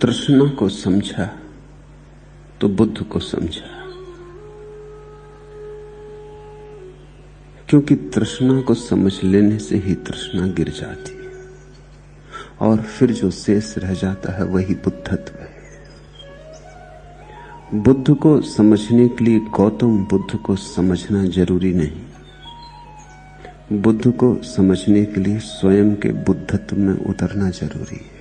तृष्णा को समझा तो बुद्ध को समझा, क्योंकि तृष्णा को समझ लेने से ही तृष्णा गिर जाती है और फिर जो शेष रह जाता है वही बुद्धत्व है। बुद्ध को समझने के लिए गौतम बुद्ध को समझना जरूरी नहीं, बुद्ध को समझने के लिए स्वयं के बुद्धत्व में उतरना जरूरी है।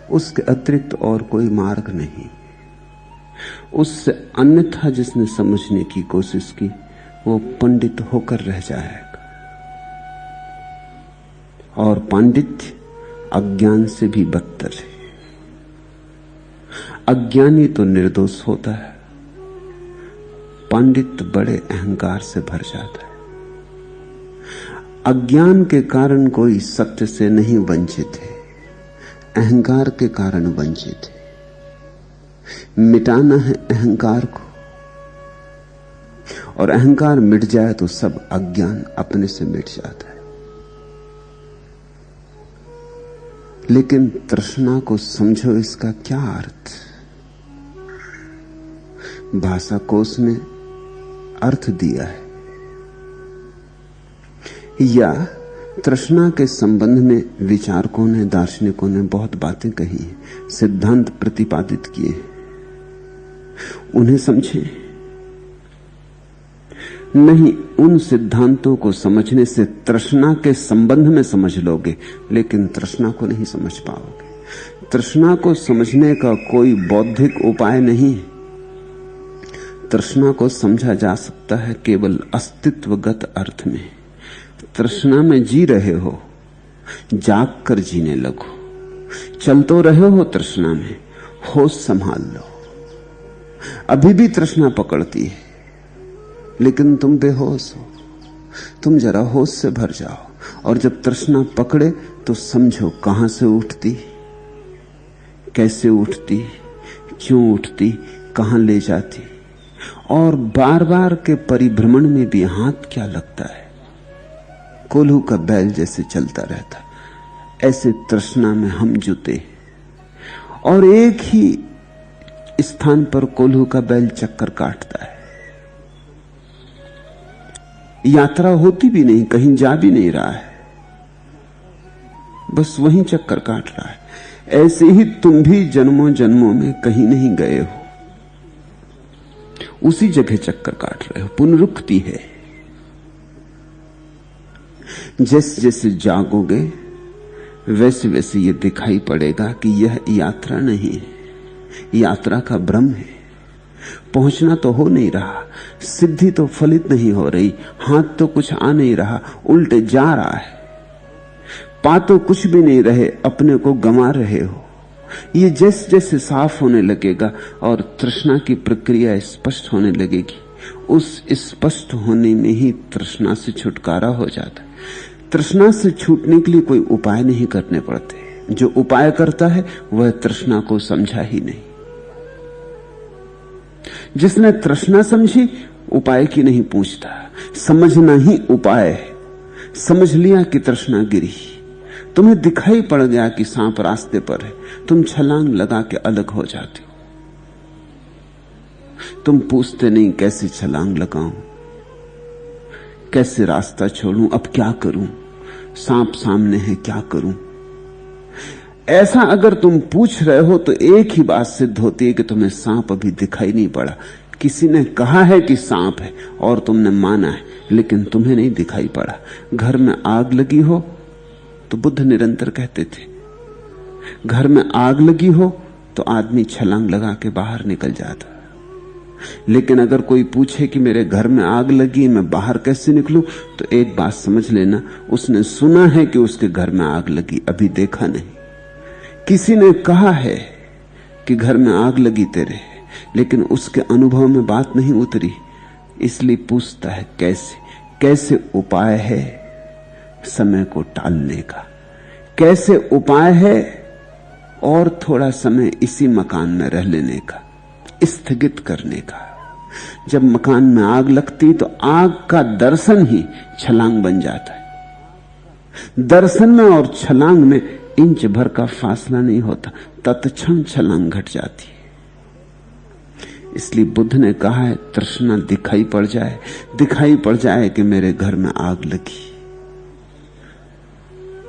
उसके अतिरिक्त और कोई मार्ग नहीं। उससे अन्यथा जिसने समझने की कोशिश की वो पंडित होकर रह जाएगा, और पांडित्य अज्ञान से भी बदतर है। अज्ञानी तो निर्दोष होता है, पंडित बड़े अहंकार से भर जाता है। अज्ञान के कारण कोई सत्य से नहीं वंचित है, अहंकार के कारण वंचित है। मिटाना है अहंकार को, और अहंकार मिट जाए तो सब अज्ञान अपने से मिट जाता है। लेकिन तृष्णा को समझो, इसका क्या अर्थ? भाषा कोश ने अर्थ दिया है, या तृष्णा के संबंध में विचारकों ने, दार्शनिकों ने बहुत बातें कही हैं, सिद्धांत प्रतिपादित किए हैं। उन्हें समझे नहीं, उन सिद्धांतों को समझने से तृष्णा के संबंध में समझ लोगे, लेकिन तृष्णा को नहीं समझ पाओगे। तृष्णा को समझने का कोई बौद्धिक उपाय नहीं है। तृष्णा को समझा जा सकता है केवल अस्तित्वगत अर्थ में। तृष्णा में जी रहे हो, जाग कर जीने लगो। चल तो रहे हो तृष्णा में, होश संभाल लो। अभी भी तृष्णा पकड़ती है, लेकिन तुम बेहोश हो। तुम जरा होश से भर जाओ, और जब तृष्णा पकड़े तो समझो कहां से उठती, कैसे उठती, क्यों उठती, कहां ले जाती, और बार बार के परिभ्रमण में भी हाथ क्या लगता है। कोल्हू का बैल जैसे चलता रहता, ऐसे तृष्णा में हम जुते, और एक ही स्थान पर कोल्हू का बैल चक्कर काटता है। यात्रा होती भी नहीं, कहीं जा भी नहीं रहा है, बस वहीं चक्कर काट रहा है। ऐसे ही तुम भी जन्मों जन्मों में कहीं नहीं गए हो, उसी जगह चक्कर काट रहे हो। पुनरुक्ति है। जैसे जैसे जागोगे वैसे वैसे ये दिखाई पड़ेगा कि यह यात्रा नहीं है, यात्रा का भ्रम है। पहुंचना तो हो नहीं रहा, सिद्धि तो फलित नहीं हो रही, हाथ तो कुछ आ नहीं रहा, उल्टे जा रहा है। पा तो कुछ भी नहीं रहे, अपने को गंवा रहे हो। ये जैसे जैसे साफ होने लगेगा और तृष्णा की प्रक्रिया स्पष्ट होने लगेगी, उस स्पष्ट होने में ही तृष्णा से छुटकारा हो जाता है। तृष्णा से छूटने के लिए कोई उपाय नहीं करने पड़ते। जो उपाय करता है वह तृष्णा को समझा ही नहीं। जिसने तृष्णा समझी उपाय की नहीं पूछता, समझना ही उपाय है। समझ लिया कि तृष्णा गिरी, तुम्हें दिखाई पड़ गया कि सांप रास्ते पर है, तुम छलांग लगा के अलग हो जाते हो। तुम पूछते नहीं कैसे छलांग लगाऊं, कैसे रास्ता छोड़ूं, अब क्या करूं, सांप सामने है, क्या करूं। ऐसा अगर तुम पूछ रहे हो तो एक ही बात सिद्ध होती है कि तुम्हें सांप अभी दिखाई नहीं पड़ा। किसी ने कहा है कि सांप है और तुमने माना है, लेकिन तुम्हें नहीं दिखाई पड़ा। घर में आग लगी हो तो बुद्ध निरंतर कहते थे, घर में आग लगी हो तो आदमी छलांग लगा के बाहर निकल जाता। लेकिन अगर कोई पूछे कि मेरे घर में आग लगी, मैं बाहर कैसे निकलूं, तो एक बात समझ लेना, उसने सुना है कि उसके घर में आग लगी, अभी देखा नहीं। किसी ने कहा है कि घर में आग लगी तेरे, लेकिन उसके अनुभव में बात नहीं उतरी, इसलिए पूछता है कैसे। कैसे उपाय है समय को टालने का, कैसे उपाय है और थोड़ा समय इसी मकान में रह लेने का, स्थगित करने का। जब मकान में आग लगती तो आग का दर्शन ही छलांग बन जाता है। दर्शन में और छलांग में इंच भर का फासला नहीं होता, तत्क्षण छलांग घट जाती है। इसलिए बुद्ध ने कहा है, तृष्णा दिखाई पड़ जाए कि मेरे घर में आग लगी,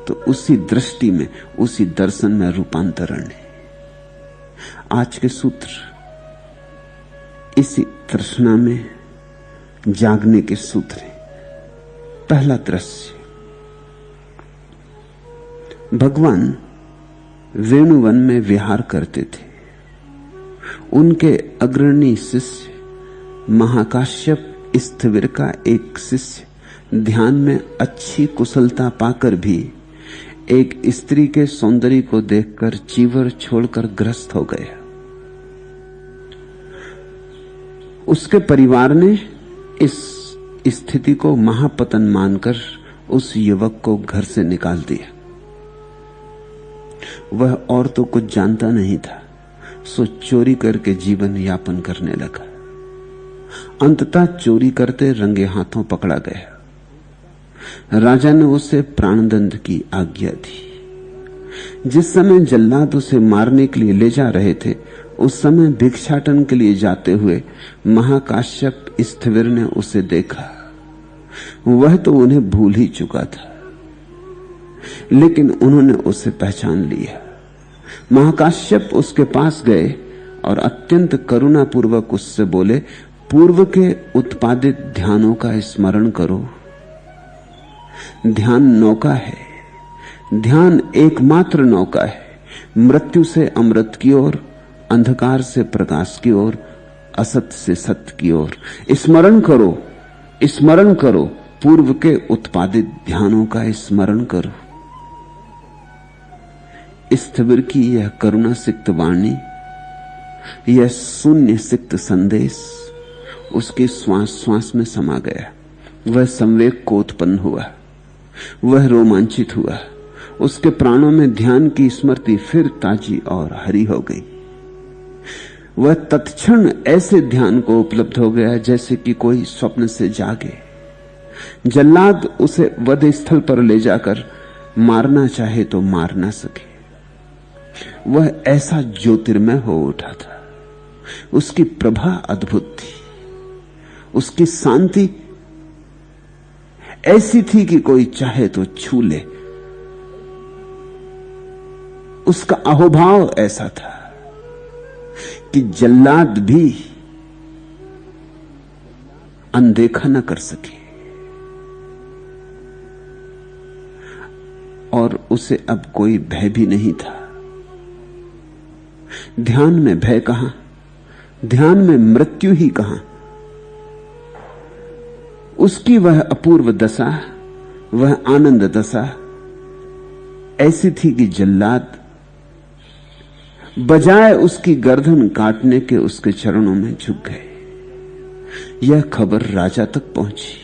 तो उसी दृष्टि में, उसी दर्शन में रूपांतरण है। आज के सूत्र इसी तृष्णा में जागने के सूत्र हैं। पहला दृश्य, भगवान वेणुवन में विहार करते थे। उनके अग्रणी शिष्य महाकाश्यप स्थविर का एक शिष्य ध्यान में अच्छी कुशलता पाकर भी एक स्त्री के सौंदर्य को देखकर चीवर छोड़कर ग्रस्त हो गया। उसके परिवार ने इस स्थिति को महापतन मानकर उस युवक को घर से निकाल दिया। वह और तो कुछ जानता नहीं था, सो चोरी करके जीवन यापन करने लगा। अंततः चोरी करते रंगे हाथों पकड़ा गया। राजा ने उसे प्राणदंड की आज्ञा दी। जिस समय जल्लाद उसे मारने के लिए ले जा रहे थे, उस समय भिक्षाटन के लिए जाते हुए महाकाश्यप स्थविर ने उसे देखा। वह तो उन्हें भूल ही चुका था, लेकिन उन्होंने उसे पहचान लिया। महाकाश्यप उसके पास गए और अत्यंत करुणापूर्वक उससे बोले, पूर्व के उत्पादित ध्यानों का स्मरण करो। ध्यान नौका है, ध्यान एकमात्र नौका है, मृत्यु से अमृत की ओर, अंधकार से प्रकाश की ओर, असत से सत्य की ओर। स्मरण करो, स्मरण करो, पूर्व के उत्पादित ध्यानों का स्मरण करो। स्थविर की यह करुणा सिक्त वाणी, यह शून्य सिक्त संदेश उसके श्वास श्वास में समा गया। वह संवेग को उत्पन्न हुआ, वह रोमांचित हुआ। उसके प्राणों में ध्यान की स्मृति फिर ताजी और हरी हो गई। वह तत्क्षण ऐसे ध्यान को उपलब्ध हो गया जैसे कि कोई स्वप्न से जागे। जल्लाद उसे वध स्थल पर ले जाकर मारना चाहे तो मार ना सके। वह ऐसा ज्योतिर्मय हो उठा था। उसकी प्रभा अद्भुत थी, उसकी शांति ऐसी थी कि कोई चाहे तो छू ले। उसका अहोभाव ऐसा था कि जल्लाद भी अनदेखा न कर सके। और उसे अब कोई भय भी नहीं था। ध्यान में भय कहां, ध्यान में मृत्यु ही कहां। उसकी वह अपूर्व दशा, वह आनंद दशा ऐसी थी कि जल्लाद बजाय उसकी गर्दन काटने के उसके चरणों में झुक गए। यह खबर राजा तक पहुंची।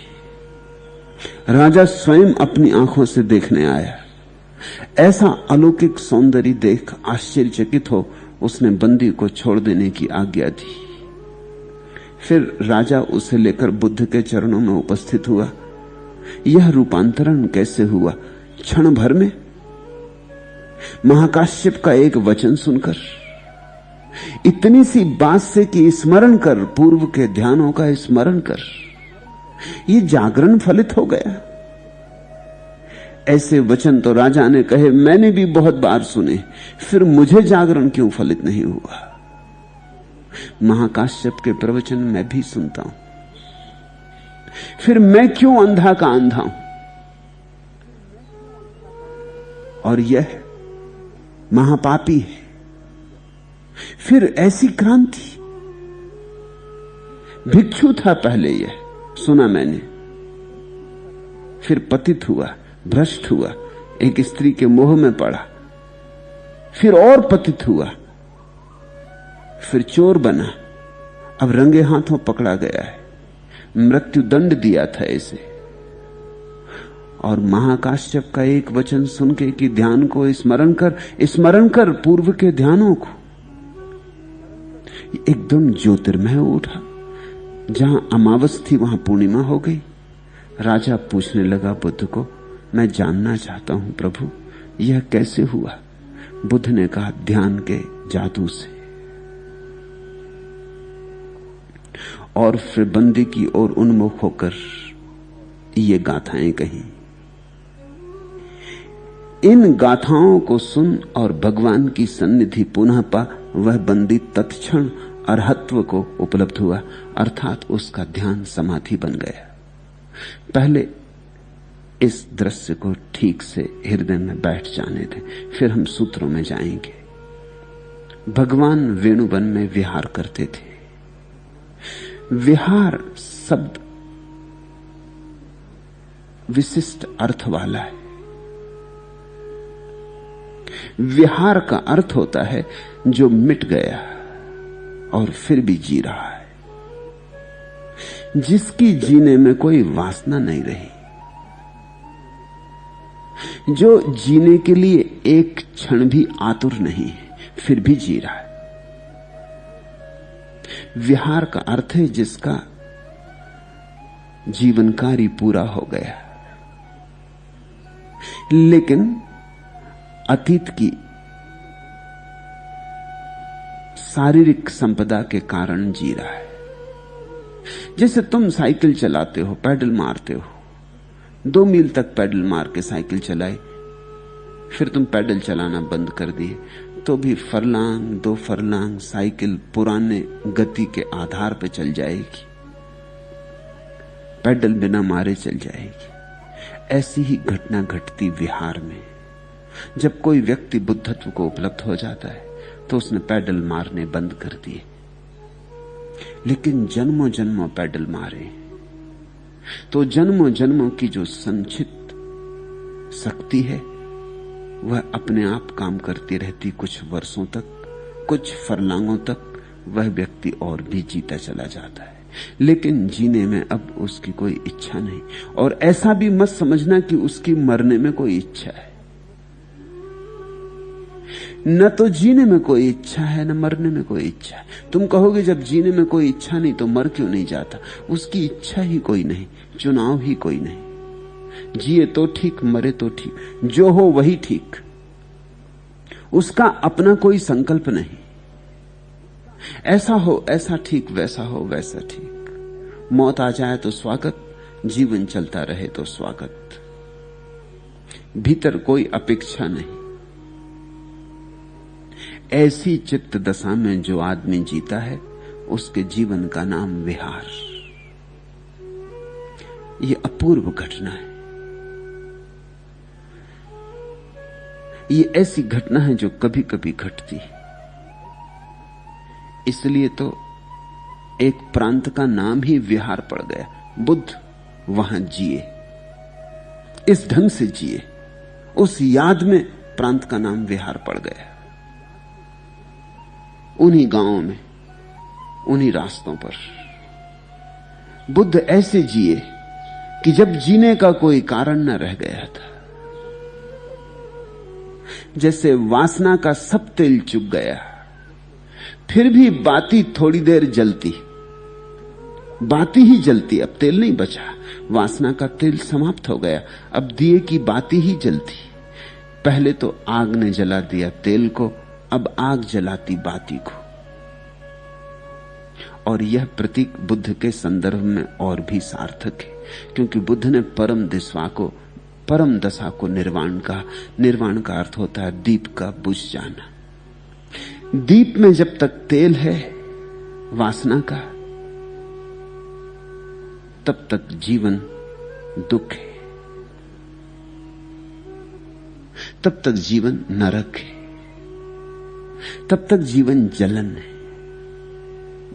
राजा स्वयं अपनी आंखों से देखने आया। ऐसा अलौकिक सौंदर्य देख आश्चर्यचकित हो उसने बंदी को छोड़ देने की आज्ञा दी। फिर राजा उसे लेकर बुद्ध के चरणों में उपस्थित हुआ। यह रूपांतरण कैसे हुआ? क्षण भर में महाकाश्यप का एक वचन सुनकर, इतनी सी बात से कि स्मरण कर, पूर्व के ध्यानों का स्मरण कर, यह जागरण फलित हो गया। ऐसे वचन तो राजा ने कहे मैंने भी बहुत बार सुने, फिर मुझे जागरण क्यों फलित नहीं हुआ? महाकाश्यप के प्रवचन मैं भी सुनता हूं, फिर मैं क्यों अंधा का अंधा हूं? और यह महापापी है। फिर ऐसी क्रांति। भिक्षु था पहले, यह सुना मैंने, फिर पतित हुआ, भ्रष्ट हुआ, एक स्त्री के मोह में पड़ा, फिर और पतित हुआ, फिर चोर बना, अब रंगे हाथों पकड़ा गया है। मृत्यु दंड दिया था इसे। और महाकाश्यप का एक वचन सुन के कि ध्यान को स्मरण कर पूर्व के ध्यानों को, एकदम ज्योतिर्मय उठा। जहां अमावस थी वहां पूर्णिमा हो गई। राजा पूछने लगा बुद्ध को, मैं जानना चाहता हूं प्रभु, यह कैसे हुआ? बुद्ध ने कहा, ध्यान के जादू से। और फिर बंदी की ओर उन्मुख होकर ये गाथाएं कही। इन गाथाओं को सुन और भगवान की सन्निधि पुनः पा वह बंदी तत्क्षण अरहत्व को उपलब्ध हुआ, अर्थात उसका ध्यान समाधि बन गया। पहले इस दृश्य को ठीक से हृदय में बैठ जाने दें, फिर हम सूत्रों में जाएंगे। भगवान वेणुवन में विहार करते थे। विहार शब्द विशिष्ट अर्थ वाला है। विहार का अर्थ होता है जो मिट गया और फिर भी जी रहा है, जिसकी जीने में कोई वासना नहीं रही, जो जीने के लिए एक क्षण भी आतुर नहीं है, फिर भी जी रहा है। विहार का अर्थ है जिसका जीवन कार्य पूरा हो गया, लेकिन अतीत की शारीरिक संपदा के कारण जी रहा है। जैसे तुम साइकिल चलाते हो, पैडल मारते हो, 2 मील तक पैडल मार के साइकिल चलाई, फिर तुम पैडल चलाना बंद कर दिए, तो भी फरलांग 2 फरलांग साइकिल पुराने गति के आधार पर चल जाएगी, पैडल बिना मारे चल जाएगी। ऐसी ही घटना घटती विहार में। जब कोई व्यक्ति बुद्धत्व को उपलब्ध हो जाता है तो उसने पैडल मारने बंद कर दिए, लेकिन जन्मों जन्मों पैडल मारे तो जन्मों जन्मों की जो संचित शक्ति है वह अपने आप काम करती रहती। कुछ वर्षों तक, कुछ फरलांगों तक वह व्यक्ति और भी जीता चला जाता है, लेकिन जीने में अब उसकी कोई इच्छा नहीं। और ऐसा भी मत समझना कि उसकी मरने में कोई इच्छा है। न तो जीने में कोई इच्छा है, न मरने में कोई इच्छा है। तुम कहोगे जब जीने में कोई इच्छा नहीं तो मर क्यों नहीं जाता? उसकी इच्छा ही कोई नहीं, चुनाव ही कोई नहीं। जिए तो ठीक, मरे तो ठीक, जो हो वही ठीक। उसका अपना कोई संकल्प नहीं, ऐसा हो ऐसा ठीक, वैसा हो वैसा ठीक। मौत आ जाए तो स्वागत, जीवन चलता रहे तो स्वागत। भीतर कोई अपेक्षा नहीं। ऐसी चित्त दशा में जो आदमी जीता है उसके जीवन का नाम विहार। यह अपूर्व घटना है। ये ऐसी घटना है जो कभी कभी घटती है। इसलिए तो एक प्रांत का नाम ही विहार पड़ गया। बुद्ध वहां जिए, इस ढंग से जिए, उस याद में प्रांत का नाम विहार पड़ गया। उन्हीं गांवों में, उन्हीं रास्तों पर बुद्ध ऐसे जिए कि जब जीने का कोई कारण न रह गया था। जैसे वासना का सब तेल चुक गया, फिर भी बाती थोड़ी देर जलती, बाती ही जलती, अब तेल नहीं बचा। वासना का तेल समाप्त हो गया, अब दिए की बाती ही जलती। पहले तो आग ने जला दिया तेल को, अब आग जलाती बाती को। और यह प्रतीक बुद्ध के संदर्भ में और भी सार्थक है, क्योंकि बुद्ध ने परम दशा को निर्वाण कहा। निर्वाण का अर्थ होता है दीप का बुझ जाना। दीप में जब तक तेल है वासना का, तब तक जीवन दुख है, तब तक जीवन नरक है, तब तक जीवन जलन है,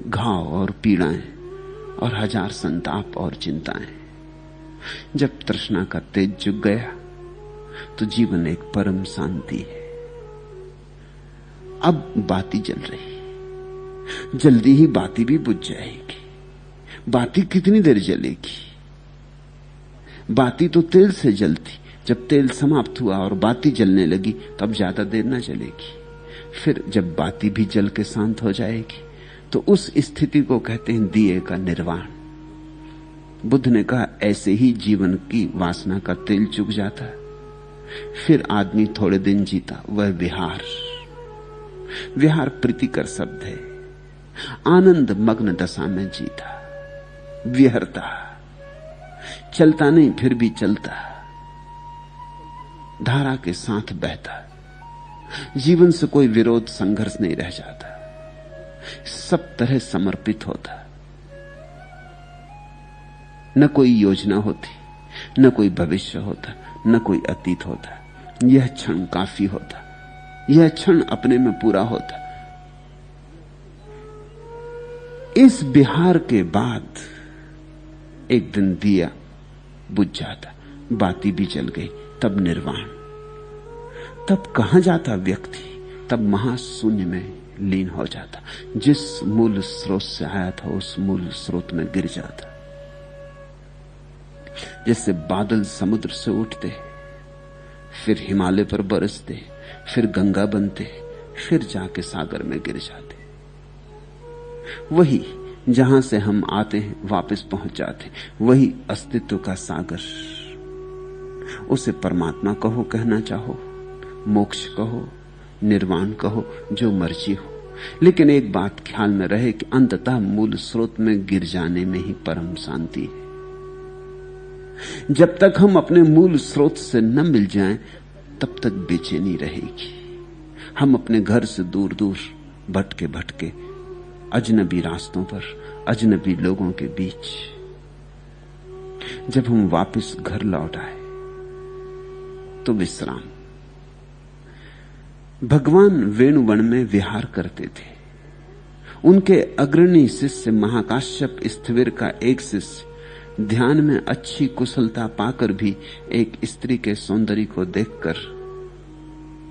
घाव और पीड़ाएं और हजार संताप और चिंताएं। जब तृष्णा का तेज जुग गया तो जीवन एक परम शांति है। अब बाती जल रही, जल्दी ही बाती भी बुझ जाएगी। बाती कितनी देर जलेगी? बाती तो तेल से जलती, जब तेल समाप्त हुआ और बाती जलने लगी तब ज्यादा देर ना जलेगी। फिर जब बाती भी जल के शांत हो जाएगी तो उस स्थिति को कहते हैं दिए का निर्वाण। बुद्ध ने कहा ऐसे ही जीवन की वासना का तेल चुक जाता है, फिर आदमी थोड़े दिन जीता। वह विहार, विहार प्रीतिकर शब्द है। आनंद मग्न दशा में जीता, विहरता, चलता नहीं फिर भी चलता, धारा के साथ बहता। जीवन से कोई विरोध संघर्ष नहीं रह जाता, सब तरह समर्पित होता। न कोई योजना होती, न कोई भविष्य होता, न कोई अतीत होता। यह क्षण काफी होता, यह क्षण अपने में पूरा होता। इस बिहार के बाद एक दिन दिया बुझ जाता, बाती भी जल गई, तब निर्वाण। तब कहां जाता व्यक्ति? तब महाशून्य में लीन हो जाता। जिस मूल स्रोत से आया था उस मूल स्रोत में गिर जाता। जैसे बादल समुद्र से उठते, फिर हिमालय पर बरसते, फिर गंगा बनते, फिर जाके सागर में गिर जाते। वही जहां से हम आते हैं वापस पहुंच जाते, वही अस्तित्व का सागर। उसे परमात्मा कहो, कहना चाहो, मोक्ष कहो, निर्वाण कहो, जो मर्जी हो, लेकिन एक बात ख्याल में रहे कि अंततः मूल स्रोत में गिर जाने में ही परम शांति है। जब तक हम अपने मूल स्रोत से न मिल जाएं, तब तक बेचैनी रहेगी। हम अपने घर से दूर दूर भटके भटके अजनबी रास्तों पर, अजनबी लोगों के बीच, जब हम वापस घर लौट आए तो विश्राम। भगवान वेणुवन में विहार करते थे। उनके अग्रणी शिष्य महाकाश्यप स्थविर का एक शिष्य ध्यान में अच्छी कुशलता पाकर भी एक स्त्री के सौंदर्य को देखकर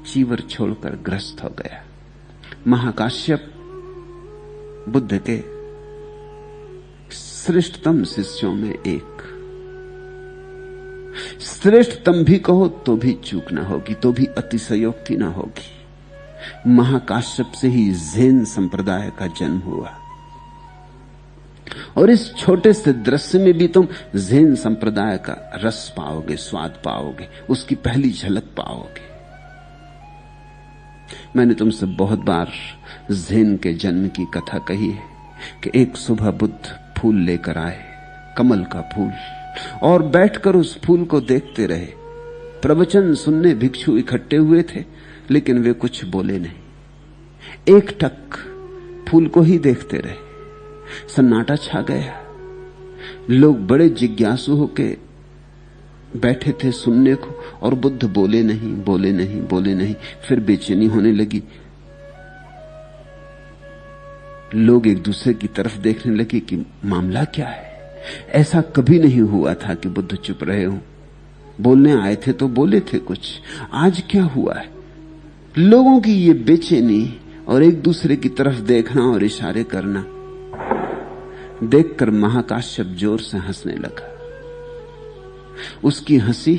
चीवर छोड़कर ग्रस्त हो गया। महाकाश्यप बुद्ध के श्रेष्ठतम शिष्यों में एक, श्रेष्ठतम भी कहो तो भी चूक ना होगी, तो भी अतिशयोक्ति ना होगी। महाकाश्यप से ही ज़ेन संप्रदाय का जन्म हुआ, और इस छोटे से दृश्य में भी तुम ज़ेन संप्रदाय का रस पाओगे, स्वाद पाओगे, उसकी पहली झलक पाओगे। मैंने तुमसे बहुत बार ज़ेन के जन्म की कथा कही है कि एक सुबह बुद्ध फूल लेकर आए, कमल का फूल, और बैठकर उस फूल को देखते रहे। प्रवचन सुनने भिक्षु इकट्ठे हुए थे, लेकिन वे कुछ बोले नहीं, एकटक फूल को ही देखते रहे। सन्नाटा छा गया। लोग बड़े जिज्ञासु होके बैठे थे सुनने को, और बुद्ध बोले नहीं, बोले नहीं, बोले नहीं। फिर बेचैनी होने लगी। लोग एक दूसरे की तरफ देखने लगे कि मामला क्या है। ऐसा कभी नहीं हुआ था कि बुद्ध चुप रहे हो। बोलने आए थे तो बोले थे कुछ, आज क्या हुआ है? लोगों की ये बेचैनी और एक दूसरे की तरफ देखना और इशारे करना देखकर महाकाश्यप जोर से हंसने लगा। उसकी हंसी,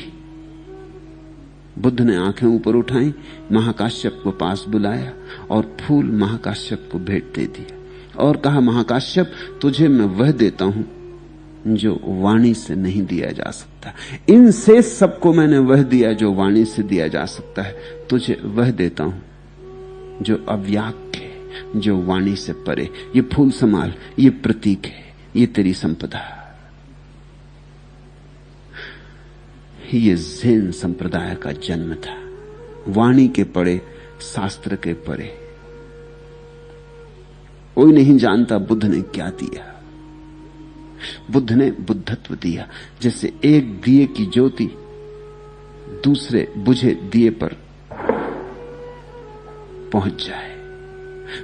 बुद्ध ने आंखें ऊपर उठाई, महाकाश्यप को पास बुलाया और फूल महाकाश्यप को भेंट दे दिया और कहा, महाकाश्यप, तुझे मैं वह देता हूं जो वाणी से नहीं दिया जा सकता। इन से सबको मैंने वह दिया जो वाणी से दिया जा सकता है। तुझे वह देता हूं जो अव्याख्य है, जो वाणी से परे। ये फूल संभाल, ये प्रतीक है, ये तेरी संपदा। ये ज़ेन संप्रदाय का जन्म था, वाणी के परे, शास्त्र के परे। कोई नहीं जानता बुद्ध ने क्या दिया। बुद्ध ने बुद्धत्व दिया। जैसे एक दिए की ज्योति दूसरे बुझे दिए पर पहुंच जाए,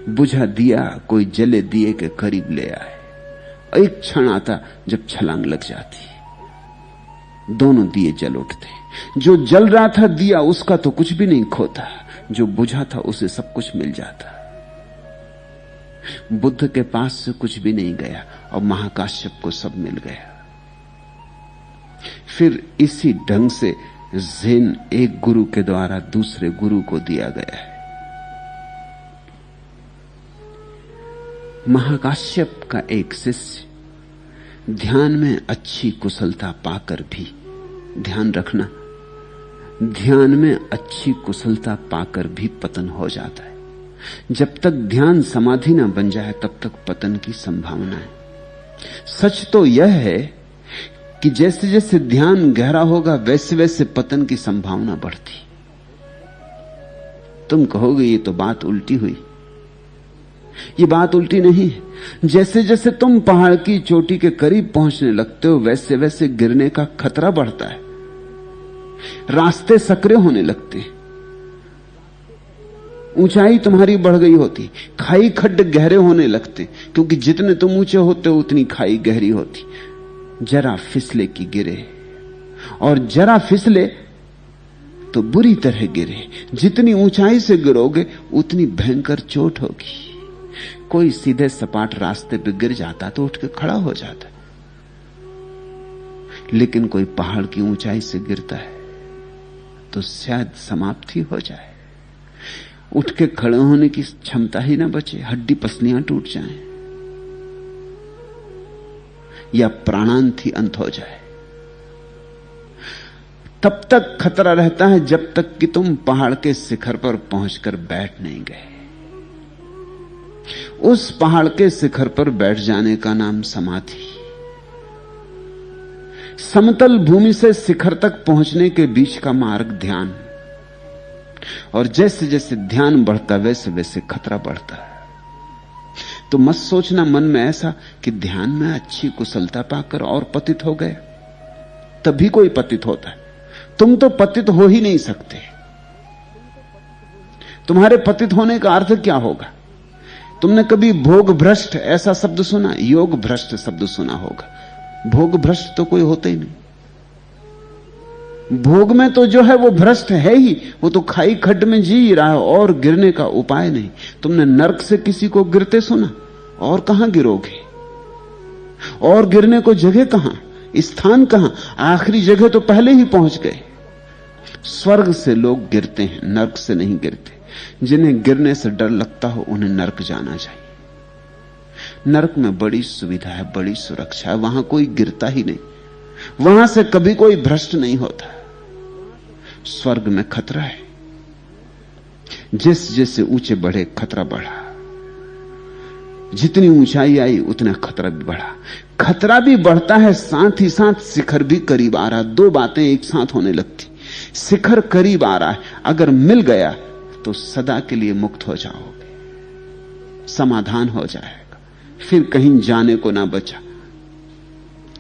बुझा दिया कोई जले दिए के करीब ले आए। एक क्षण आता जब छलांग लग जाती, दोनों दिए जल उठते। जो जल रहा था दिया, उसका तो कुछ भी नहीं खोता, जो बुझा था उसे सब कुछ मिल जाता। बुद्ध के पास से कुछ भी नहीं गया और महाकाश्यप को सब मिल गया। फिर इसी ढंग से ज़ेन एक गुरु के द्वारा दूसरे गुरु को दिया गया है। महाकाश्यप का एक शिष्य ध्यान में अच्छी कुशलता पाकर भी, ध्यान रखना, ध्यान में अच्छी कुशलता पाकर भी पतन हो जाता है। जब तक ध्यान समाधि न बन जाए तब तक पतन की संभावना है। सच तो यह है कि जैसे जैसे ध्यान गहरा होगा वैसे वैसे पतन की संभावना बढ़ती। तुम कहोगे ये तो बात उल्टी हुई। ये बात उल्टी नहीं है। जैसे जैसे तुम पहाड़ की चोटी के करीब पहुंचने लगते हो वैसे वैसे गिरने का खतरा बढ़ता है। रास्ते सक्रिय होने लगते हैं, ऊंचाई तुम्हारी बढ़ गई होती, खाई खड्ड गहरे होने लगते, क्योंकि जितने तुम ऊंचे होते हो उतनी खाई गहरी होती। जरा फिसले की गिरे, और जरा फिसले तो बुरी तरह गिरे। जितनी ऊंचाई से गिरोगे उतनी भयंकर चोट होगी। कोई सीधे सपाट रास्ते पे गिर जाता तो उठ के खड़ा हो जाता, लेकिन कोई पहाड़ की ऊंचाई से गिरता है तो शायद समाप्ति हो जाए, उठ के खड़े होने की क्षमता ही ना बचे, हड्डी पसलियां टूट जाएं या प्राणांत ही अंत हो जाए। तब तक खतरा रहता है जब तक कि तुम पहाड़ के शिखर पर पहुंचकर बैठ नहीं गए। उस पहाड़ के शिखर पर बैठ जाने का नाम समाधि। समतल भूमि से शिखर तक पहुंचने के बीच का मार्ग ध्यान, और जैसे जैसे ध्यान बढ़ता वैसे वैसे खतरा बढ़ता है। तो मत सोचना मन में ऐसा कि ध्यान में अच्छी कुशलता पाकर और पतित हो गए, तभी कोई पतित होता है। तुम तो पतित हो ही नहीं सकते। तुम्हारे पतित होने का अर्थ क्या होगा? तुमने कभी भोग भ्रष्ट ऐसा शब्द सुना? योग भ्रष्ट शब्द सुना होगा। भोग भ्रष्ट तो कोई होता ही नहीं। भोग में तो जो है वो भ्रष्ट है ही, वो तो खाई खड्ड में जी रहा है और गिरने का उपाय नहीं। तुमने नरक से किसी को गिरते सुना? और कहां गिरोगे? और गिरने को जगह कहां, स्थान कहां? आखिरी जगह तो पहले ही पहुंच गए। स्वर्ग से लोग गिरते हैं, नरक से नहीं गिरते। जिन्हें गिरने से डर लगता हो उन्हें नरक जाना चाहिए। नरक में बड़ी सुविधा है, बड़ी सुरक्षा है, वहां कोई गिरता ही नहीं, वहां से कभी कोई भ्रष्ट नहीं होता। स्वर्ग में खतरा है, जिस जैसे ऊंचे बढ़े खतरा बढ़ा, जितनी ऊंचाई आई उतना खतरा भी बढ़ा। खतरा भी बढ़ता है, साथ ही साथ शिखर भी करीब आ रहा। दो बातें एक साथ होने लगती। शिखर करीब आ रहा है, अगर मिल गया तो सदा के लिए मुक्त हो जाओगे, समाधान हो जाएगा, फिर कहीं जाने को ना बचा।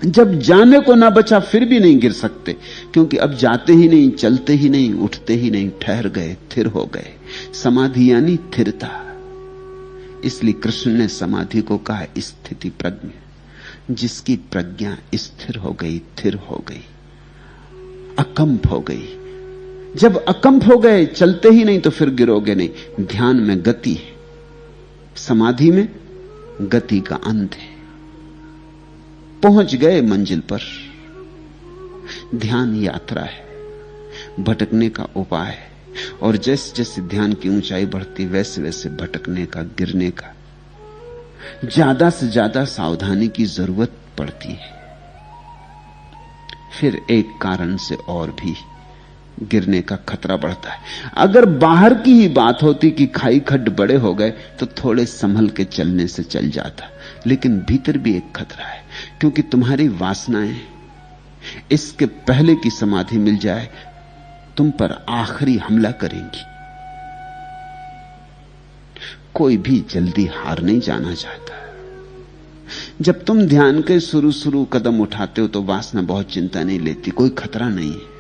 जब जाने को ना बचा फिर भी नहीं गिर सकते, क्योंकि अब जाते ही नहीं, चलते ही नहीं, उठते ही नहीं, ठहर गए, स्थिर हो गए। समाधि यानी स्थिरता। इसलिए कृष्ण ने समाधि को कहा स्थिति प्रज्ञा। जिसकी प्रज्ञा स्थिर हो गई, स्थिर हो गई, अकंप हो गई। जब अकंप हो गए, चलते ही नहीं, तो फिर गिरोगे नहीं। ध्यान में गति है, समाधि में गति का अंत है। पहुंच गए मंजिल पर। ध्यान यात्रा है, भटकने का उपाय है, और जैसे जैसे ध्यान की ऊंचाई बढ़ती वैसे वैसे भटकने का, गिरने का ज्यादा से ज्यादा सावधानी की जरूरत पड़ती है। फिर एक कारण से और भी गिरने का खतरा बढ़ता है। अगर बाहर की ही बात होती कि खाई खड्ड बड़े हो गए तो थोड़े संभल के चलने से चल जाता, लेकिन भीतर भी एक खतरा है, क्योंकि तुम्हारी वासनाएं इसके पहले की समाधि मिल जाए तुम पर आखिरी हमला करेंगी। कोई भी जल्दी हार नहीं जाना चाहता। जब तुम ध्यान के शुरू कदम उठाते हो तो वासना बहुत चिंता नहीं लेती, कोई खतरा नहीं है।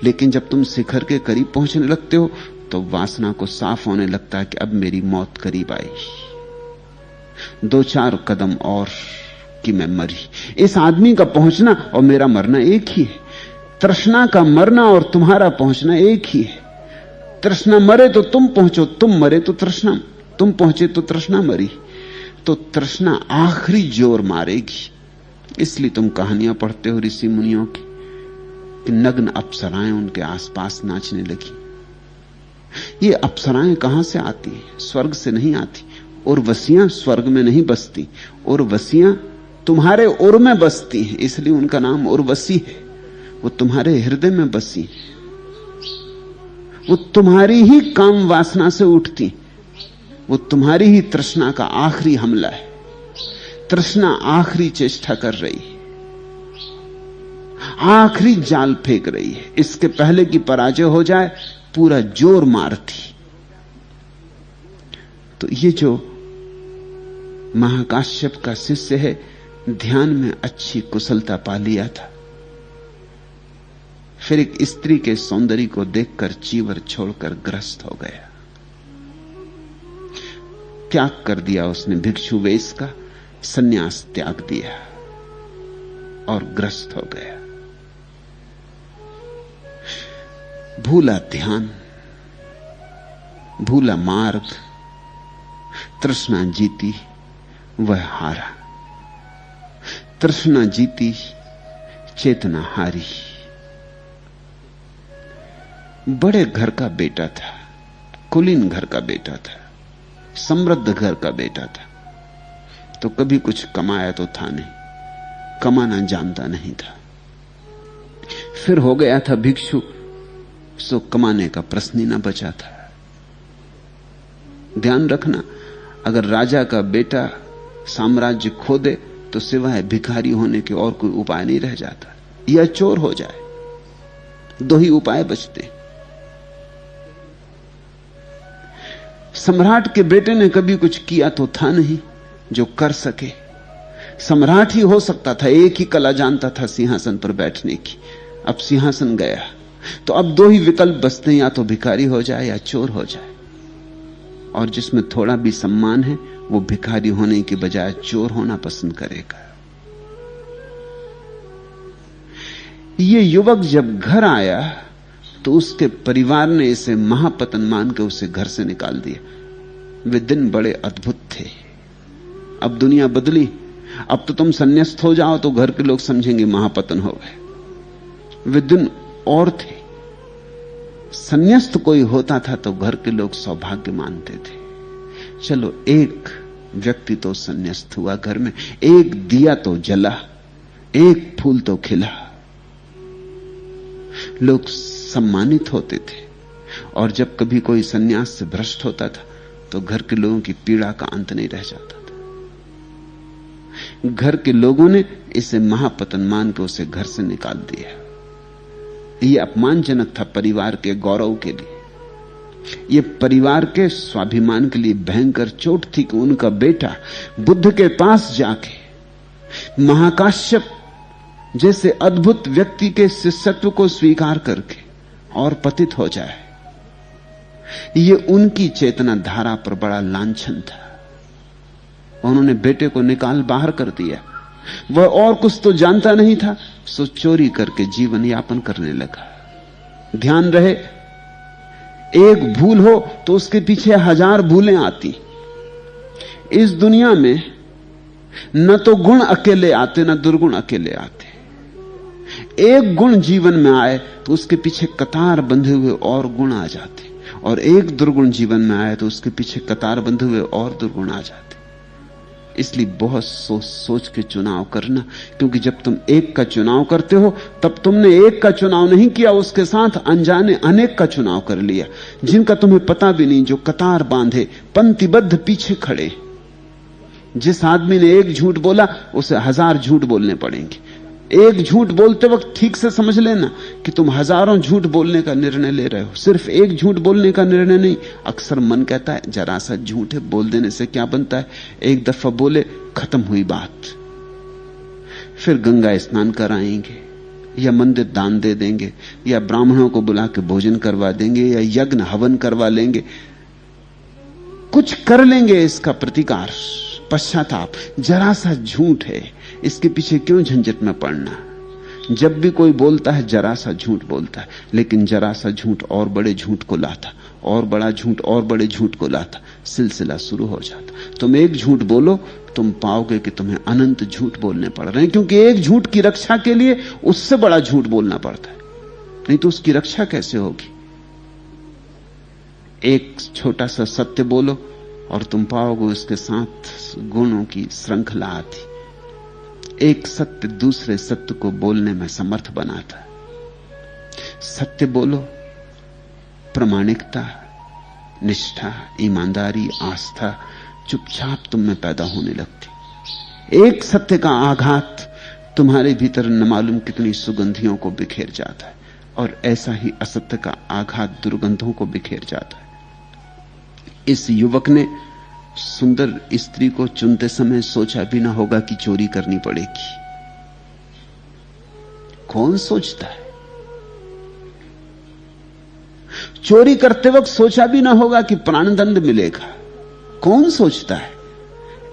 लेकिन जब तुम शिखर के करीब पहुंचने लगते हो तो वासना को साफ होने लगता है कि अब मेरी मौत करीब आई, 2-4 कदम और कि मैं मरी। इस आदमी का पहुंचना और मेरा मरना एक ही है। तृष्णा का मरना और तुम्हारा पहुंचना एक ही है। तृष्णा मरे तो तुम पहुंचो, तुम मरे तो तृष्णा, तुम पहुंचे तो तृष्णा मरी। तो तृष्णा आखिरी जोर मारेगी। इसलिए तुम कहानियां पढ़ते हो ऋषि मुनियों की कि नग्न अप्सराएं उनके आसपास नाचने लगी। ये अप्सराएं कहां से आती हैं? स्वर्ग से नहीं आती। उर्वशियां स्वर्ग में नहीं बसती, उर्वशियां तुम्हारे उर में बसती हैं, इसलिए उनका नाम उर्वशी है। वो तुम्हारे हृदय में बसी। वो तुम्हारी ही काम वासना से उठती, वो तुम्हारी ही तृष्णा का आखिरी हमला है। तृष्णा आखिरी चेष्टा कर रही है, आखिरी जाल फेंक रही है। इसके पहले कि पराजय हो जाए पूरा जोर मारती। तो ये जो महाकाश्यप का शिष्य है, ध्यान में अच्छी कुशलता पा लिया था, फिर एक स्त्री के सौंदर्य को देखकर चीवर छोड़कर ग्रस्त हो गया। त्याग कर दिया उसने भिक्षु वेश का, सन्यास त्याग दिया और ग्रस्त हो गया। भूला ध्यान, भूला मार्ग, तृष्णा जीती, वह हारा। तृष्णा जीती, चेतना हारी। बड़े घर का बेटा था, कुलीन घर का बेटा था, समृद्ध घर का बेटा था, तो कभी कुछ कमाया तो था नहीं, कमाना जानता नहीं था। फिर हो गया था भिक्षु, सो कमाने का प्रश्न ही ना बचा था। ध्यान रखना, अगर राजा का बेटा साम्राज्य खो दे तो सिवाय भिखारी होने के और कोई उपाय नहीं रह जाता, या चोर हो जाए, दो ही उपाय बचते। सम्राट के बेटे ने कभी कुछ किया तो था नहीं जो कर सके। सम्राट ही हो सकता था, एक ही कला जानता था सिंहासन पर बैठने की। अब सिंहासन गया तो अब दो ही विकल्प बचते हैं, या तो भिखारी हो जाए या चोर हो जाए। और जिसमें थोड़ा भी सम्मान है वो भिखारी होने की बजाय चोर होना पसंद करेगा। ये युवक जब घर आया तो उसके परिवार ने इसे महापतन मान के उसे घर से निकाल दिया। वे दिन बड़े अद्भुत थे। अब दुनिया बदली, अब तो तुम संन्यास्त हो जाओ तो घर के लोग समझेंगे महापतन हो गए। वे दिन और थे। संन्यास्त कोई होता था तो घर के लोग सौभाग्य मानते थे। चलो एक व्यक्ति तो संन्यास्त हुआ घर में, एक दिया तो जला, एक फूल तो खिला। लोग सम्मानित होते थे। और जब कभी कोई संन्यास से भ्रष्ट होता था तो घर के लोगों की पीड़ा का अंत नहीं रह जाता था। घर के लोगों ने इसे महापतन मान के उसे घर से निकाल दिया। यह अपमानजनक था परिवार के गौरव के लिए, यह परिवार के स्वाभिमान के लिए भयंकर चोट थी कि उनका बेटा बुद्ध के पास जाके महाकाश्यप जैसे अद्भुत व्यक्ति के शिष्यत्व को स्वीकार करके और पतित हो जाए। यह उनकी चेतना धारा पर बड़ा लांछन था। उन्होंने बेटे को निकाल बाहर कर दिया। वह और कुछ तो जानता नहीं था, सो चोरी करके जीवन यापन करने लगा। ध्यान रहे, एक भूल हो तो उसके पीछे 1000 भूलें आती। इस दुनिया में न तो गुण अकेले आते, न दुर्गुण अकेले आते। एक गुण जीवन में आए तो उसके पीछे कतार बंधे हुए और गुण आ जाते, और एक दुर्गुण जीवन में आए तो उसके पीछे कतार बंधे हुए और दुर्गुण आ जाते। इसलिए बहुत सोच सोच के चुनाव करना, क्योंकि जब तुम एक का चुनाव करते हो तब तुमने एक का चुनाव नहीं किया, उसके साथ अनजाने अनेक का चुनाव कर लिया, जिनका तुम्हें पता भी नहीं, जो कतार बांधे पंक्तिबद्ध पीछे खड़े। जिस आदमी ने एक झूठ बोला उसे 1000 झूठ बोलने पड़ेंगे। एक झूठ बोलते वक्त ठीक से समझ लेना कि तुम हजारों झूठ बोलने का निर्णय ले रहे हो, सिर्फ एक झूठ बोलने का निर्णय नहीं। अक्सर मन कहता है जरा सा झूठ है, बोल देने से क्या बनता है, एक दफा बोले खत्म हुई बात। फिर गंगा स्नान कराएंगे, या मंदिर दान दे देंगे, या ब्राह्मणों को बुला के भोजन करवा देंगे, या यज्ञ हवन करवा लेंगे, कुछ कर लेंगे इसका प्रतिकार, पश्चाताप। जरा सा झूठ है, इसके पीछे क्यों झंझट में पड़ना। जब भी कोई बोलता है जरा सा झूठ बोलता है, लेकिन जरा सा झूठ और बड़े झूठ को लाता, और बड़ा झूठ और बड़े झूठ को लाता, सिलसिला शुरू हो जाता। तुम एक झूठ बोलो, तुम पाओगे कि तुम्हें अनंत झूठ बोलने पड़ रहे हैं, क्योंकि एक झूठ की रक्षा के लिए उससे बड़ा झूठ बोलना पड़ता है, नहीं तो उसकी रक्षा कैसे होगी। एक छोटा सा सत्य बोलो और तुम पाओगे उसके साथ गुणों की श्रृंखला आती। एक सत्य दूसरे सत्य को बोलने में समर्थ बनाता है। सत्य बोलो प्रामाणिकता, निष्ठा, ईमानदारी, आस्था चुपचाप तुम में पैदा होने लगती। एक सत्य का आघात तुम्हारे भीतर न मालूम कितनी सुगंधियों को बिखेर जाता है, और ऐसा ही असत्य का आघात दुर्गंधों को बिखेर जाता है। इस युवक ने सुंदर स्त्री को चुनते समय सोचा भी ना होगा कि चोरी करनी पड़ेगी। कौन सोचता है? चोरी करते वक्त सोचा भी ना होगा कि प्राणदंड मिलेगा। कौन सोचता है?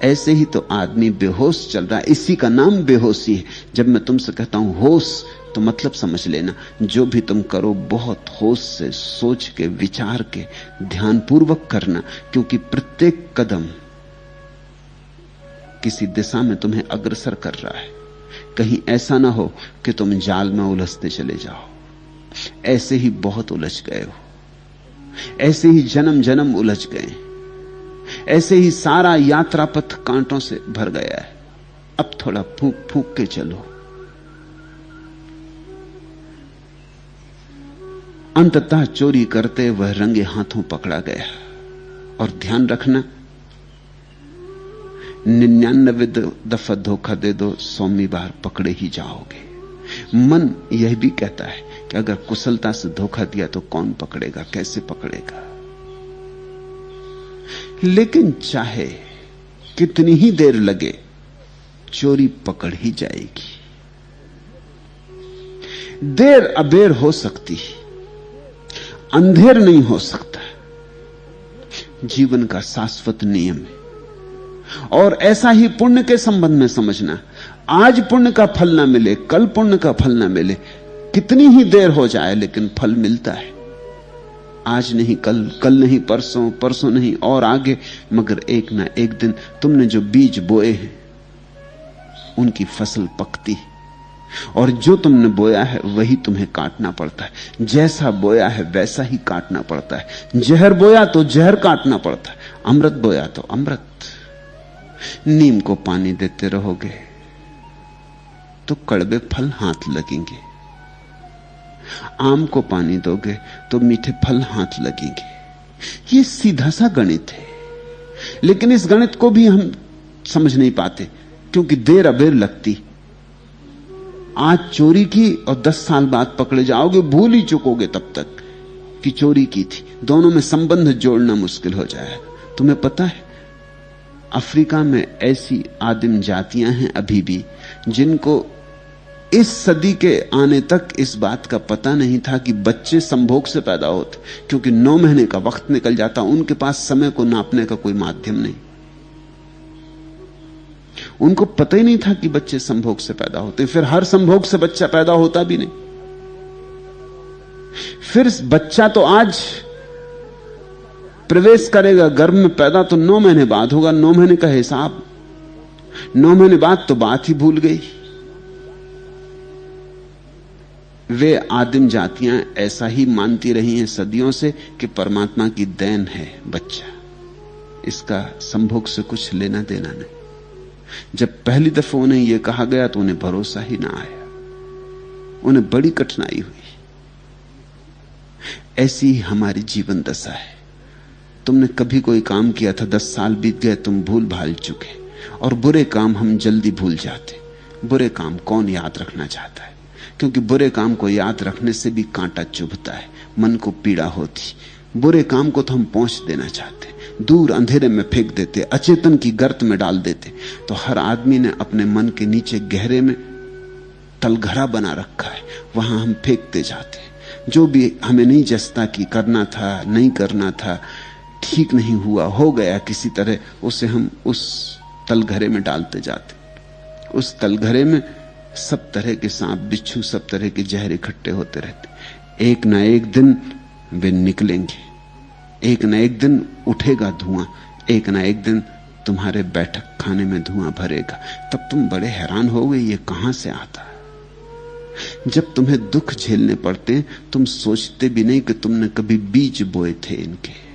ऐसे ही तो आदमी बेहोश चल रहा है। इसी का नाम बेहोशी है। जब मैं तुमसे कहता हूं होश, तो मतलब समझ लेना, जो भी तुम करो बहुत होश से, सोच के, विचार के, ध्यानपूर्वक करना, क्योंकि प्रत्येक कदम किसी दिशा में तुम्हें अग्रसर कर रहा है। कहीं ऐसा ना हो कि तुम जाल में उलझते चले जाओ। ऐसे ही बहुत उलझ गए हो, ऐसे ही जन्म जन्म उलझ गए, ऐसे ही सारा यात्रा पथ कांटों से भर गया है। अब थोड़ा फूंक फूंक के चलो। अंततः चोरी करते वह रंगे हाथों पकड़ा गया। और ध्यान रखना, 99 दफा धोखा दे दो, 100वीं बार पकड़े ही जाओगे। मन यह भी कहता है कि अगर कुशलता से धोखा दिया तो कौन पकड़ेगा, कैसे पकड़ेगा। लेकिन चाहे कितनी ही देर लगे, चोरी पकड़ ही जाएगी। देर अबेर हो सकती, अंधेर नहीं हो सकता। जीवन का शाश्वत नियम है। और ऐसा ही पुण्य के संबंध में समझना। आज पुण्य का फल ना मिले, कल पुण्य का फल ना मिले, कितनी ही देर हो जाए, लेकिन फल मिलता है। आज नहीं कल, कल नहीं परसों, परसों नहीं और आगे, मगर एक ना एक दिन तुमने जो बीज बोए हैं उनकी फसल पकती है। और जो तुमने बोया है वही तुम्हें काटना पड़ता है। जैसा बोया है वैसा ही काटना पड़ता है। जहर बोया तो जहर काटना पड़ता है, अमृत बोया तो अमृत। नीम को पानी देते रहोगे तो कड़वे फल हाथ लगेंगे, आम को पानी दोगे तो मीठे फल हाथ लगेंगे। ये सीधा सा गणित है, लेकिन इस गणित को भी हम समझ नहीं पाते, क्योंकि देर अबेर लगती। आज चोरी की और 10 साल बाद पकड़े जाओगे, भूल ही चुकोगे तब तक कि चोरी की थी। दोनों में संबंध जोड़ना मुश्किल हो जाएगा। तुम्हें पता है, अफ्रीका में ऐसी आदिम जातियां हैं अभी भी जिनको इस सदी के आने तक इस बात का पता नहीं था कि बच्चे संभोग से पैदा होते, क्योंकि 9 महीने का वक्त निकल जाता। उनके पास समय को नापने का कोई माध्यम नहीं। उनको पता ही नहीं था कि बच्चे संभोग से पैदा होते। फिर हर संभोग से बच्चा पैदा होता भी नहीं। फिर बच्चा तो आज प्रवेश करेगा गर्भ में, पैदा तो 9 महीने बाद होगा। 9 महीने का हिसाब, 9 महीने बाद तो बात ही भूल गई। वे आदिम जातियां ऐसा ही मानती रही हैं सदियों से कि परमात्मा की देन है बच्चा, इसका संभोग से कुछ लेना देना नहीं। जब पहली दफा उन्हें यह कहा गया तो उन्हें भरोसा ही ना आया, उन्हें बड़ी कठिनाई हुई। ऐसी ही हमारी जीवन दशा है। तुमने कभी कोई काम किया था, 10 साल बीत गए, तुम भूल भाल चुके। और बुरे काम हम जल्दी भूल जाते। बुरे काम कौन याद रखना चाहता है? क्योंकि बुरे काम को याद रखने से भी कांटा चुभता है, मन को पीड़ा होती। बुरे काम को तो हम पहुंच देना चाहते, दूर अंधेरे में फेंक देते, अचेतन की गर्त में डाल देते। तो हर आदमी ने अपने मन के नीचे गहरे में तलघरा बना रखा है, वहां हम फेंकते जाते। जो भी हमें नहीं जसता कि करना था, नहीं करना था, ठीक नहीं हुआ, हो गया किसी तरह, उसे हम उस तलघरे में डालते जाते। उस तलघरे में सब तरह के सांप बिच्छू, सब तरह के जहर इकट्ठे होते रहते। एक ना एक दिन वे निकलेंगे, एक ना एक दिन उठेगा धुआं, एक ना एक दिन तुम्हारे बैठक खाने में धुआं भरेगा। तब तुम बड़े हैरान होगे ये कहां से आता है। जब तुम्हें दुख झेलने पड़ते हैं, तुम सोचते भी नहीं कि तुमने कभी बीज बोए थे इनके।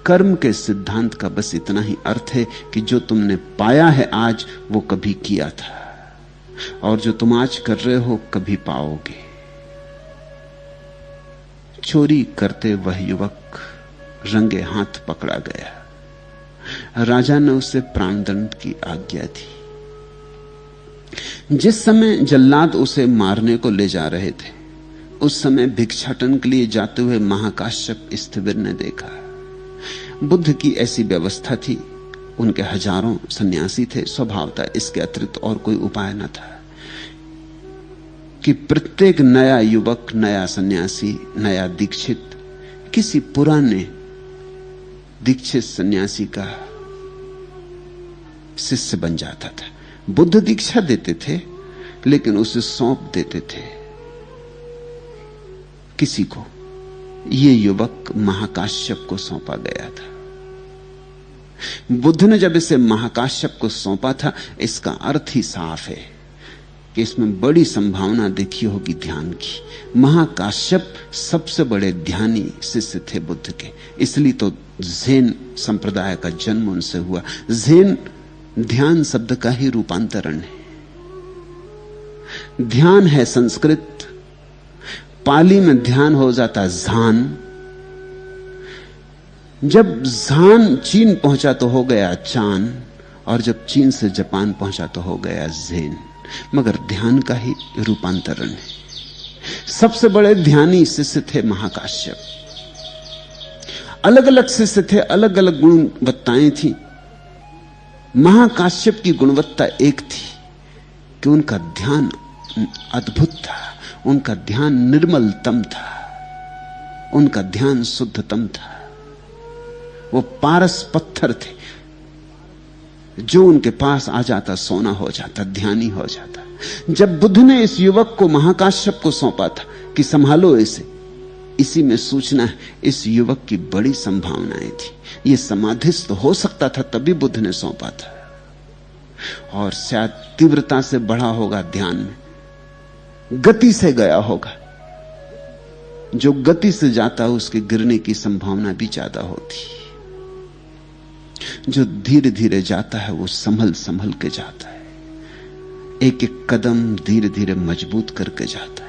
कर्म के सिद्धांत का बस इतना ही अर्थ है कि जो तुमने पाया है आज, वो कभी किया था, और जो तुम आज कर रहे हो कभी पाओगे। चोरी करते वह युवक रंगे हाथ पकड़ा गया। राजा ने उसे प्राणदंड की आज्ञा दी। जिस समय जल्लाद उसे मारने को ले जा रहे थे, उस समय भिक्षाटन के लिए जाते हुए महाकाश्यप स्थिविर ने देखा। बुद्ध की ऐसी व्यवस्था थी, उनके हजारों सन्यासी थे, स्वभाव था, इसके अतिरिक्त और कोई उपाय न था कि प्रत्येक नया युवक, नया सन्यासी, नया दीक्षित किसी पुराने दीक्षित सन्यासी का शिष्य बन जाता था। बुद्ध दीक्षा देते थे लेकिन उसे सौंप देते थे किसी को। यह युवक महाकाश्यप को सौंपा गया था। बुद्ध ने जब इसे महाकाश्यप को सौंपा था, इसका अर्थ ही साफ है कि इसमें बड़ी संभावना देखी होगी ध्यान की। महाकाश्यप सबसे बड़े ध्यानी शिष्य थे बुद्ध के, इसलिए तो ज़ेन संप्रदाय का जन्म उनसे हुआ। ज़ेन ध्यान शब्द का ही रूपांतरण है। ध्यान है संस्कृत, पाली में ध्यान हो जाता झान। जब झान चीन पहुंचा तो हो गया चान, और जब चीन से जापान पहुंचा तो हो गया ज़ेन। मगर ध्यान का ही रूपांतरण है। सबसे बड़े ध्यानी शिष्य थे महाकाश्यप। अलग अलग शिष्य थे, अलग अलग गुणवत्ताएं थी। महाकाश्यप की गुणवत्ता एक थी कि उनका ध्यान अद्भुत था, उनका ध्यान निर्मलतम था, उनका ध्यान शुद्धतम था। वो पारस पत्थर थे, जो उनके पास आ जाता सोना हो जाता, ध्यानी हो जाता। जब बुद्ध ने इस युवक को महाकाश्यप को सौंपा था कि संभालो इसे, इसी में सूचना है इस युवक की बड़ी संभावनाएं थी। यह समाधिस्थ हो सकता था, तभी बुद्ध ने सौंपा था। और शायद तीव्रता से बढ़ा होगा ध्यान में, गति से गया होगा। जो गति से जाता है उसके गिरने की संभावना भी ज्यादा होती। जो धीरे धीरे जाता है वो संभल संभल के जाता है, एक एक कदम धीरे धीरे मजबूत करके जाता है।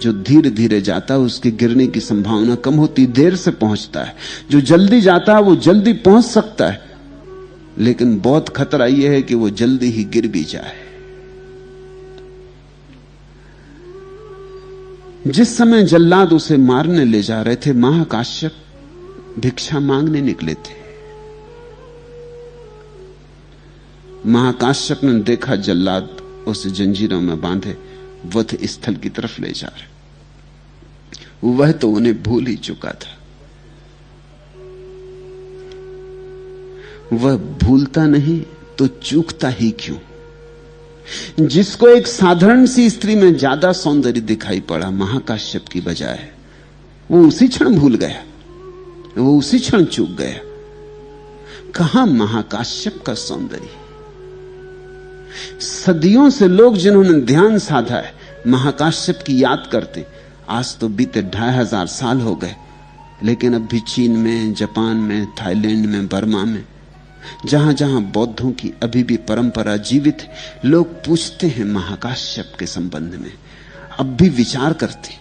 जो धीरे धीरे जाता है उसके गिरने की संभावना कम होती, देर से पहुंचता है। जो जल्दी जाता है वो जल्दी पहुंच सकता है, लेकिन बहुत खतरा यह है कि वो जल्दी ही गिर भी जाए। जिस समय जल्लाद उसे मारने ले जा रहे थे, महाकाश्यप भिक्षा मांगने निकले थे। महाकाश्यप ने देखा जल्लाद उसे जंजीरों में बांधे वध स्थल की तरफ ले जा रहे। वह तो उन्हें भूल ही चुका था। वह भूलता नहीं तो चूकता ही क्यों? जिसको एक साधारण सी स्त्री में ज्यादा सौंदर्य दिखाई पड़ा महाकाश्यप की बजाय, वो उसी क्षण भूल गया, वो उसी क्षण चूक गया। कहां महाकाश्यप का सौंदर्य? सदियों से लोग जिन्होंने ध्यान साधा है महाकाश्यप की याद करते। आज तो बीते 2500 साल हो गए, लेकिन अब भी चीन में, जापान में, थाईलैंड में, बर्मा में, जहां जहां बौद्धों की अभी भी परंपरा जीवित है, लोग पूछते हैं महाकाश्यप के संबंध में। अब भी विचार करते,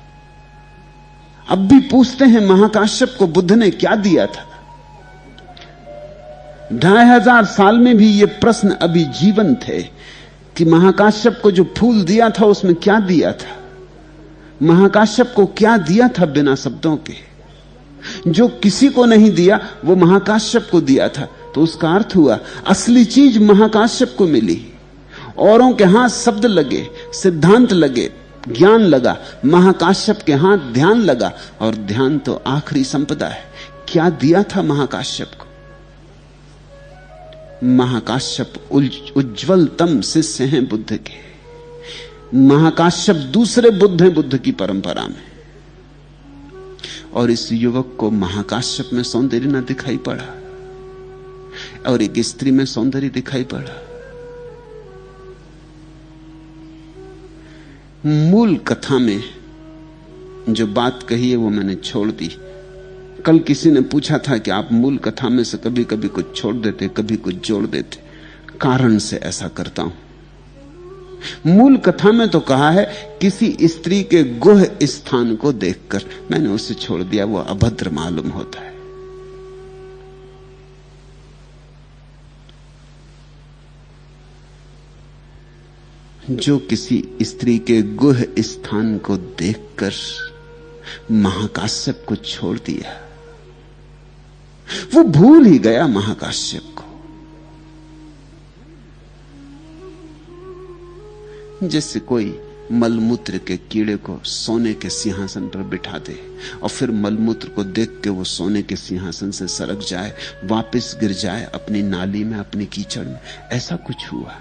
अब भी पूछते हैं महाकाश्यप को बुद्ध ने क्या दिया था। 2500 साल में भी ये प्रश्न अभी जीवंत है कि महाकाश्यप को जो फूल दिया था उसमें क्या दिया था, महाकाश्यप को क्या दिया था बिना शब्दों के। जो किसी को नहीं दिया वो महाकाश्यप को दिया था। तो उसका अर्थ हुआ असली चीज महाकाश्यप को मिली। औरों के हाथ शब्द लगे, सिद्धांत लगे, ज्ञान लगा, महाकाश्यप के हाथ ध्यान लगा। और ध्यान तो आखिरी संपदा है। क्या दिया था महाकाश्यप को? महाकाश्यप उज्ज्वलतम शिष्य हैं बुद्ध के। महाकाश्यप दूसरे बुद्ध हैं बुद्ध की परंपरा में। और इस युवक को महाकाश्यप में सौंदर्य न दिखाई पड़ा और एक स्त्री में सौंदर्य दिखाई पड़ा। मूल कथा में जो बात कही है वो मैंने छोड़ दी। कल किसी ने पूछा था कि आप मूल कथा में से कभी कभी कुछ छोड़ देते, कभी कुछ जोड़ देते। कारण से ऐसा करता हूं। मूल कथा में तो कहा है किसी स्त्री के गुह स्थान को देखकर। मैंने उसे छोड़ दिया, वो अभद्र मालूम होता है। जो किसी स्त्री के गुह स्थान को देखकर महाकाश्यप को छोड़ दिया, वो भूल ही गया महाकाश्यप को। जैसे कोई मलमूत्र के कीड़े को सोने के सिंहासन पर बिठा दे और फिर मलमूत्र को देख के वो सोने के सिंहासन से सरक जाए, वापस गिर जाए अपनी नाली में, अपनी कीचड़ में। ऐसा कुछ हुआ।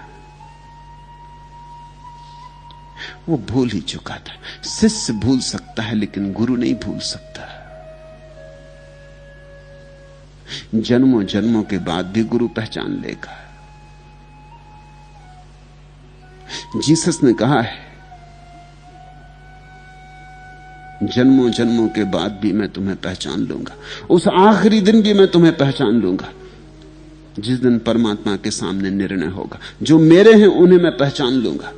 वो भूल ही चुका था। शिष्य भूल सकता है लेकिन गुरु नहीं भूल सकता। जन्मों जन्मों के बाद भी गुरु पहचान लेगा। जीसस ने कहा है, जन्मों जन्मों के बाद भी मैं तुम्हें पहचान लूंगा। उस आखिरी दिन भी मैं तुम्हें पहचान लूंगा जिस दिन परमात्मा के सामने निर्णय होगा। जो मेरे हैं उन्हें मैं पहचान लूंगा।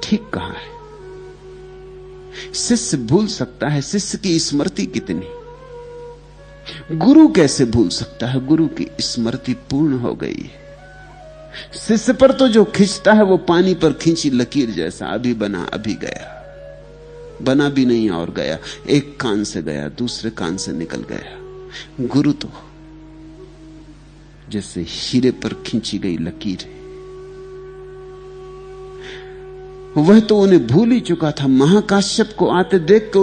ठीक कहा है। शिष्य भूल सकता है, शिष्य की स्मृति कितनी। गुरु कैसे भूल सकता है? गुरु की स्मृति पूर्ण हो गई है। शिष्य पर तो जो खींचता है वो पानी पर खींची लकीर जैसा, अभी बना अभी गया, बना भी नहीं और गया। एक कान से गया दूसरे कान से निकल गया। गुरु तो जैसे हीरे पर खींची गई लकीर है। वह तो उन्हें भूल ही चुका था। महाकाश्यप को आते देख के